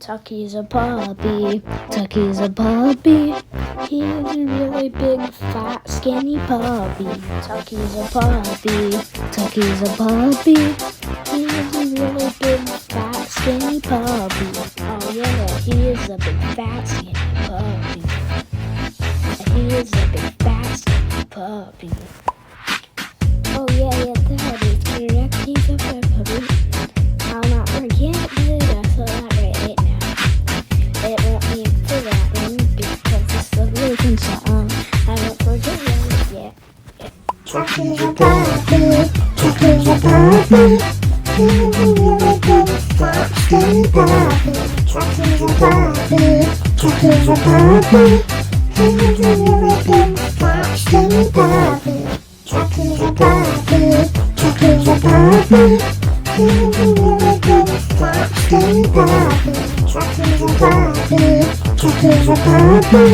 Tuckie's a puppy, Tuckie's a puppy. He's a really big, fat, skinny puppy. Tuckie's a puppy, Tuckie's a puppy. He's a really big, fat, skinny puppy. Oh yeah, he is a big, fat, skinny puppy. He is a big, fat, skinny puppy. Oh yeah, that is correct. He's a fat puppy. I'll not forget it. I saw that right now. It won't be for that one because it's the Lincoln song. I won't forget it yet. Tuckie's a puppy, Tuckie's a puppy. He's a really big, fat, skinny puppy. Tuckie's a puppy, Tuckie's a puppy. He's a really big, fat, skinny puppy. Tuckie's a puppy, Tuckie's a puppy. He's a really big, fat, skinny puppy. Tuckie's a puppy, Tuckie's a puppy.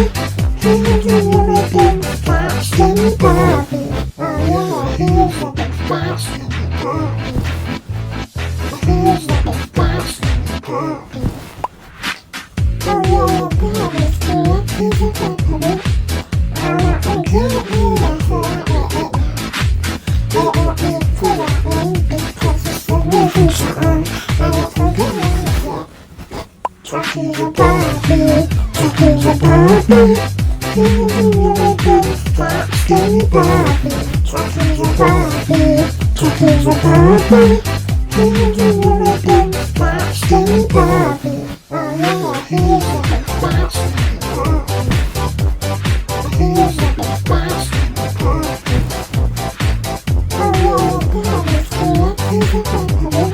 He's a really big, fat, skinny puppy. Oh yeah, he's a big, fat, skinny puppy. He's a big, fat, skinny puppy. Oh yeah, that is correct. He's a fat puppy. I'm not gonna get it either for that right now. It won't be for that one because it's the Lincoln song. I won't forget it yet. Tuckie's a puppy, Tuckie's a puppy. He's a really big, fat, skinny puppy. Tuckie's a puppy, Tuckie's a puppy. He's a really big, fat, skinny puppy. Oh yeah, he's a big, fat, skinny puppy. He's a big, fat, skinny puppy. Oh yeah, that is correct. He's a fat puppy.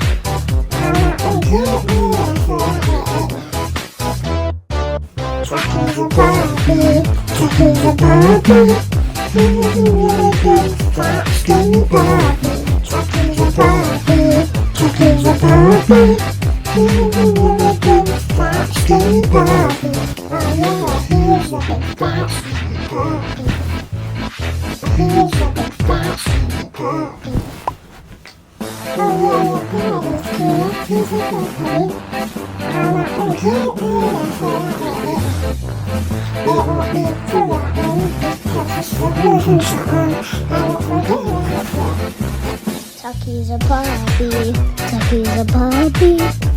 I'm not gonna get it either for that right now. Tuckie's a puppy, Tuckie's a puppy. He's a really big, fat, skinny puppy. Tuckie's a puppy, Tuckie's a puppy. He's a really big, fat, skinny puppy. Oh yeah, he's a big, fat, skinny puppy. He's a big, fat, skinny puppy. Oh yeah, that is correct. He's a fat puppy. I'm not gonna get it either for that right now. It won't be for that one because it's the Lincoln song. I won't forget it yet. Tuckie's a puppy, Tuckie's a puppy.